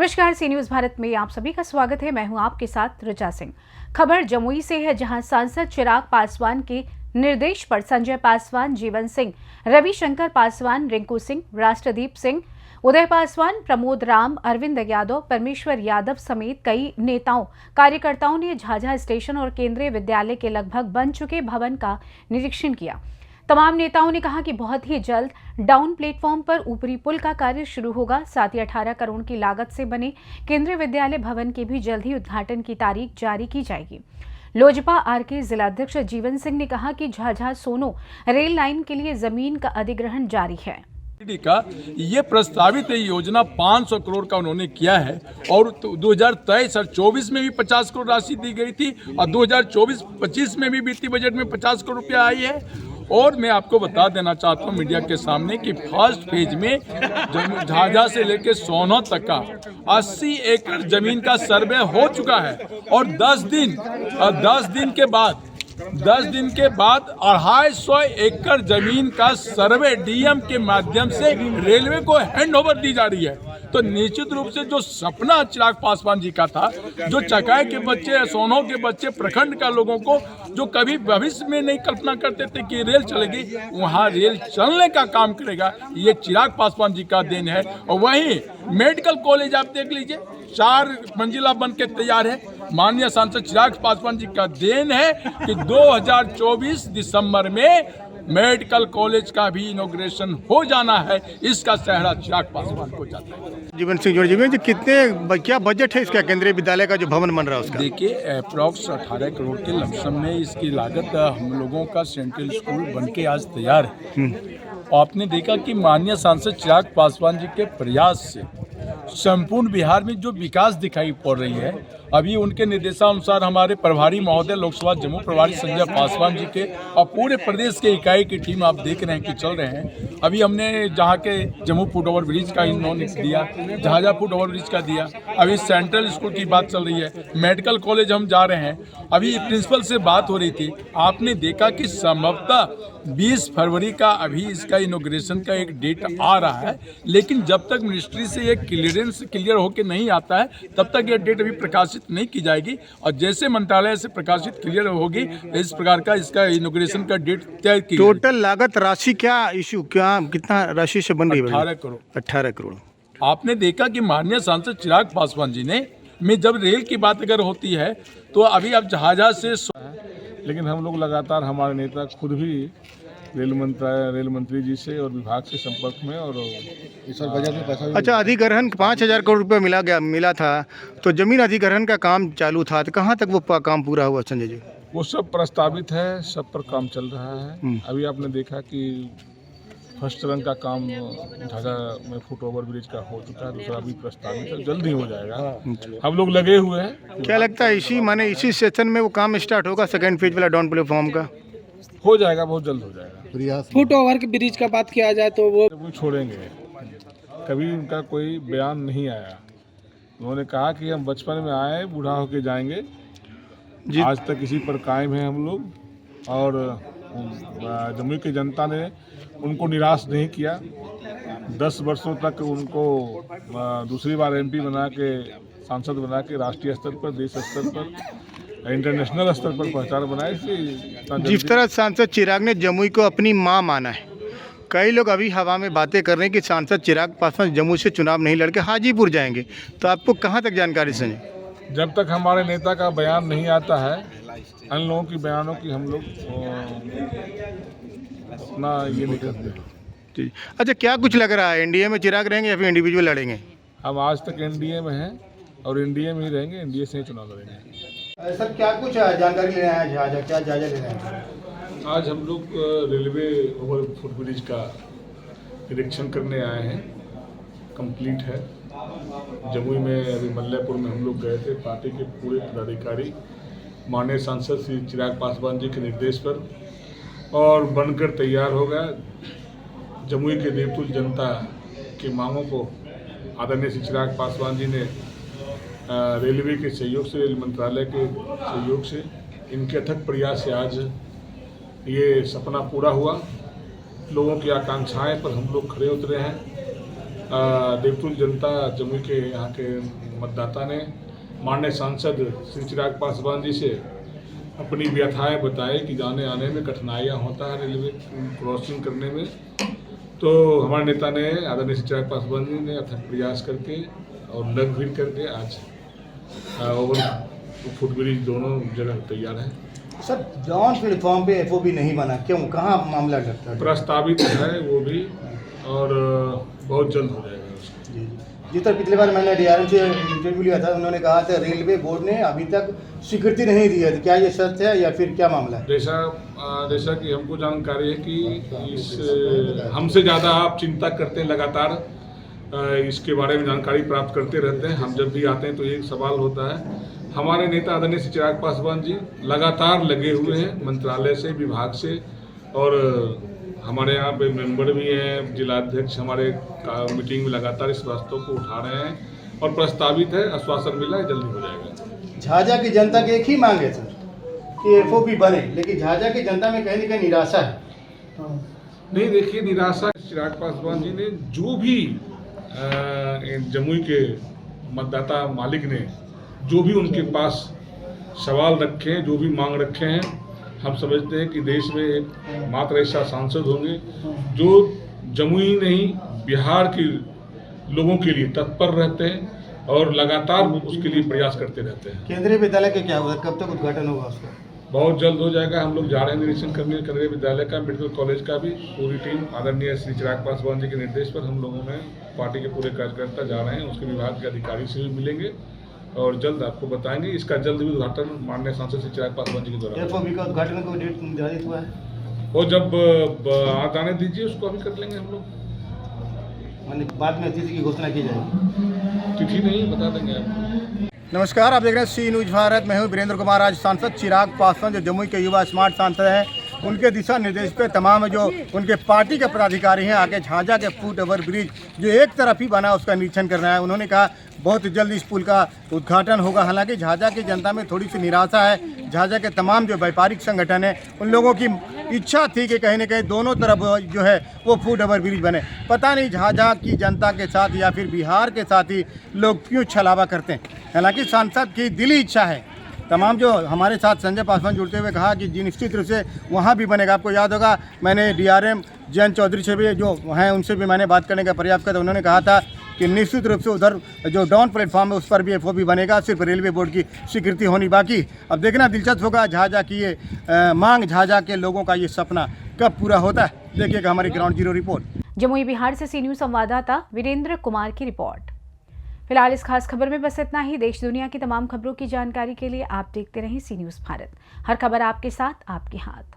नमस्कार, सी न्यूज भारत में आप सभी का स्वागत है। मैं हूं आपके साथ ऋचा सिंह। खबर जमुई से है, जहां सांसद चिराग पासवान के निर्देश पर संजय पासवान, जीवन सिंह, रविशंकर पासवान, रिंकू सिंह, राष्ट्रदीप सिंह, उदय पासवान, प्रमोद राम, अरविंद यादव, परमेश्वर यादव समेत कई नेताओं कार्यकर्ताओं ने झाझा स्टेशन और केंद्रीय विद्यालय के लगभग बन चुके भवन का निरीक्षण किया। तमाम नेताओं ने कहा कि बहुत ही जल्द डाउन प्लेटफॉर्म पर ऊपरी पुल का कार्य शुरू होगा। साथ ही 18 करोड़ की लागत से बने केंद्रीय विद्यालय भवन के भी जल्द ही उद्घाटन की तारीख जारी की जाएगी। लोजपा आर के जिलाध्यक्ष जीवन सिंह ने कहा कि झाझा सोनो रेल लाइन के लिए जमीन का अधिग्रहण जारी है। का ये प्रस्तावित योजना 500 करोड़ का उन्होंने किया है और 2023 और 24 में भी 50 करोड़ राशि दी गई थी और 2024-25 में भी वित्तीय बजट में 50 करोड़ रुपया आई है। और मैं आपको बता देना चाहता हूँ मीडिया के सामने कि फर्स्ट फेज में झाझा से लेकर सोनो तक का 80 एकड़ जमीन का सर्वे हो चुका है और 10 दिन के बाद 250 एकड़ जमीन का सर्वे डीएम के माध्यम से रेलवे को हैंडओवर दी जा रही है। तो निश्चित रूप से जो सपना चिराग पासवान जी का था, जो चकाई के बच्चे, सोनो के बच्चे, प्रखंड का लोगों को जो कभी भविष्य में नहीं कल्पना करते थे कि रेल चलेगी, वहाँ रेल चलने का काम करेगा, ये चिराग पासवान जी का देन है। और वहीं मेडिकल कॉलेज आप देख लीजिए, 4 मंजिला बन के तैयार है। माननीय सांसद चिराग पासवान जी का देन है कि 2024 दिसंबर में मेडिकल कॉलेज का भी इनॉग्रेशन हो जाना है। इसका सेहरा चिराग पासवान को जाता है। जीवन सिंह जी, कितने क्या बजट है इसका, केंद्रीय विद्यालय का जो भवन बन रहा है उसका? देखिए, अप्रॉक्स 18 करोड़ के लमसम में इसकी लागत हम लोगों का सेंट्रल स्कूल बन के आज तैयार है। आपने देखा कि माननीय सांसद चिराग पासवान जी के प्रयास से संपूर्ण बिहार में जो विकास दिखाई पड़ रही है, अभी उनके निर्देशानुसार हमारे प्रभारी महोदय लोकसभा जम्मू प्रभारी संजय पासवान जी के और पूरे प्रदेश के इकाई की टीम आप देख रहे हैं कि चल रहे हैं। अभी हमने जहाँ के जम्मू फुट ओवर ब्रिज का इन्होंने दिया, झाझा फुट ओवर ब्रिज का दिया, अभी सेंट्रल स्कूल की बात चल रही है, मेडिकल कॉलेज हम जा रहे हैं। अभी प्रिंसिपल से बात हो रही थी, आपने देखा कि संभवतः 20 फरवरी का अभी इसका इनॉग्रेशन का एक डेट आ रहा है, लेकिन जब तक मिनिस्ट्री से एक क्लियरेंस क्लियर होकर नहीं आता है तब तक ये डेट अभी प्रकाशित नहीं की जाएगी। और जैसे मंत्रालय से प्रकाशित क्लियर होगी, इस प्रकार का इसका इनॉग्रेशन का डेट तय की। टोटल लागत राशि कितना राशि से बन रही है? 18 करोड़। आपने देखा कि माननीय सांसद चिराग पासवान जी ने में जब रेल की बात अगर होती है तो अभी अब झाझा से, लेकिन हम लोग लगातार, हमारे नेता खुद भी रेल मंत्री जी से और विभाग से संपर्क में, और इस बजट में पैसा। अच्छा, अधिग्रहण 5000 करोड़ रुपए मिला था, तो जमीन अधिग्रहण का काम चालू था, तो कहाँ तक वो काम पूरा हुआ संजय जी? वो सब प्रस्तावित है, सब पर काम चल रहा है। अभी आपने देखा कि फर्स्ट चरण का काम झाझा में फुट ओवर ब्रिज का हो चुका है, दूसरा भी प्रस्तावित है, जल्द ही हो जाएगा। हम लोग लगे हुए हैं। क्या लगता है इसी सेशन में वो काम स्टार्ट होगा, सेकेंड फेज वाला डाउन प्लेटफॉर्म का? हो जाएगा, बहुत जल्द हो जाएगा। फुट ओवर के ब्रिज का बात किया जाए तो वो छोड़ेंगे, कभी उनका कोई बयान नहीं आया। उन्होंने कहा कि हम बचपन में आए, बूढ़ा होके जाएंगे। आज तक इसी पर कायम है हम लोग, और जम्मू की जनता ने उनको निराश नहीं किया। 10 वर्षों तक उनको दूसरी बार एमपी बना के, सांसद बना के राष्ट्रीय स्तर पर, देश स्तर पर, इंटरनेशनल स्तर पर पहचान बनाए। जिस तरह सांसद चिराग ने जमुई को अपनी मां माना है, कई लोग अभी हवा में बातें कर रहे हैं कि सांसद चिराग पासवान जम्मू से चुनाव नहीं लड़के हाजीपुर जाएंगे, तो आपको कहां तक जानकारी संजय? जब तक हमारे नेता का बयान नहीं आता है, अन्य लोगों की बयानों की हम लोग अपना ये नहीं करते। अच्छा, क्या कुछ लग रहा है, एनडीए में चिराग रहेंगे या फिर इंडिविजुअल लड़ेंगे? हम आज तक एनडीए में हैं और एनडीए में ही रहेंगे, एनडीए से ही चुनाव लड़ेंगे। सर, क्या कुछ जानकारी लेना है, क्या जायजा लेना है? आज हम लोग रेलवे ओवर फुट ब्रिज का निरीक्षण करने आए हैं, कंप्लीट है। जमुई में अभी मल्लयपुर में हम लोग गए थे, पार्टी के पूरे पदाधिकारी माननीय सांसद श्री चिराग पासवान जी के निर्देश पर, और बनकर तैयार हो गया। जमुई के देवतुल्य जनता की मांगों को आदरणीय श्री चिराग पासवान जी ने रेलवे के सहयोग से, रेल मंत्रालय के सहयोग से, इनके अथक प्रयास से आज ये सपना पूरा हुआ। लोगों की आकांक्षाएं पर हम लोग खड़े उतरे हैं। देवतुल जनता जमुई के यहाँ के मतदाता ने माननीय सांसद श्री चिराग पासवान जी से अपनी व्यथाएं बताई कि जाने आने में कठिनाइयाँ होता है रेलवे क्रॉसिंग करने में। तो हमारे नेता ने आदरणीय श्री चिराग पासवान जी ने अथक प्रयास करके और लग भीड़ करके आज ओवर फुट ब्रिज दोनों जगह तैयार है। सर डाउन प्लेटफॉर्म पे एफओबी नहीं बना, क्यों, कहाँ मामला लगता है? प्रस्तावित है वो भी, और बहुत जल्द हो जाएगा उसका। जी जिस तरह पिछली बार मैंने डीआरएम से इंटरव्यू लिया था, उन्होंने कहा था रेलवे बोर्ड ने अभी तक स्वीकृति नहीं दी है, क्या ये सत्य है या फिर क्या मामला है? जैसा कि हमको जानकारी है कि इस हमसे ज़्यादा आप चिंता करते हैं, लगातार इसके बारे में जानकारी प्राप्त करते रहते हैं। हम जब भी आते हैं तो एक सवाल होता है। हमारे नेता आदरणीय श्री चिराग पासवान जी लगातार लगे हुए हैं मंत्रालय से, विभाग से, और हमारे यहाँ पे मेंबर भी हैं, जिलाध्यक्ष हमारे मीटिंग में लगातार इस वास्तव को उठा रहे हैं और प्रस्तावित है, आश्वासन मिला है, जल्दी हो जाएगा। झाझा की जनता की एक ही मांग है सर कि एफओबी बने, लेकिन झाझा की जनता में कहीं न कहीं निराशा है। नहीं, देखिए, निराशा चिराग पासवान जी ने जो भी जमुई के मतदाता मालिक ने जो भी उनके पास सवाल रखे हैं, जो भी मांग रखे हैं, हम समझते हैं कि देश में एक मात्र ऐसा सांसद होंगे जो जमुई नहीं बिहार के लोगों के लिए तत्पर रहते हैं और लगातार उसके लिए प्रयास करते रहते हैं। केंद्रीय विद्यालय का क्या होगा, कब तक उद्घाटन होगा उसका? बहुत जल्द हो जाएगा। हम लोग जा रहे हैं निरीक्षण करने केंद्रीय विद्यालय का, मेडिकल कॉलेज का भी। पूरी टीम आदरणीय श्री चिराग पासवान जी के निर्देश पर हम लोगों में पार्टी के पूरे कार्यकर्ता जा रहे हैं, उसके विभाग के अधिकारी से भी मिलेंगे और जल्द आपको बताएंगे। इसका जल्द भी उद्घाटन माननीय सांसद श्री चिराग पासवान जी के द्वारा। एफओबी का उद्घाटन को डेट निर्धारित हुआ है, वो जब आज आने दीजिए, उसको अभी कर लेंगे हम लोग। माने बाद में तिथि की घोषणा की जाएगी? तिथि नहीं, बता देंगे आपको। नमस्कार, आप देख रहे हैं सी न्यूज भारत। मैं हूं वीरेंद्र कुमार। आज सांसद चिराग पासवान जो जमुई के युवा स्मार्ट सांसद हैं, उनके दिशा निर्देश पे तमाम जो उनके पार्टी के पदाधिकारी हैं आके झाझा के फुट ओवर ब्रिज जो एक तरफ ही बना उसका निरीक्षण करना है। उन्होंने कहा बहुत जल्द इस पुल का उद्घाटन होगा। हालांकि झाझा की जनता में थोड़ी सी निराशा है। झाझा के तमाम जो व्यापारिक संगठन हैं, उन लोगों की इच्छा थी कि कहीं न कहीं दोनों तरफ जो है वो फुट ओवर ब्रिज बने। पता नहीं झाझा की जनता के साथ या फिर बिहार के साथ ही लोग क्यों छलावा करते हैं। हालांकि सांसद की दिली इच्छा है। तमाम जो हमारे साथ संजय पासवान जुड़ते हुए कहा कि जी निश्चित रूप से वहाँ भी बनेगा। आपको याद होगा मैंने डीआरएम जयंत चौधरी से भी जो हैं उनसे भी मैंने बात करने का प्रयास किया था। उन्होंने कहा था कि निश्चित रूप से उधर जो डाउन प्लेटफॉर्म है उस पर भी एफओबी बनेगा, सिर्फ रेलवे बोर्ड की स्वीकृति होनी बाकी। अब देखना दिलचस्प होगा झाझा की ये मांग, झाझा के लोगों का ये सपना कब पूरा होता है। देखिएगा हमारी ground zero report. Jamui Bihar से सी न्यूज संवाददाता वीरेंद्र कुमार की रिपोर्ट। फिलहाल इस खास खबर में बस इतना ही। देश दुनिया की तमाम खबरों की जानकारी के लिए आप देखते रहें सी न्यूज भारत। हर खबर आपके साथ, आपके हाथ।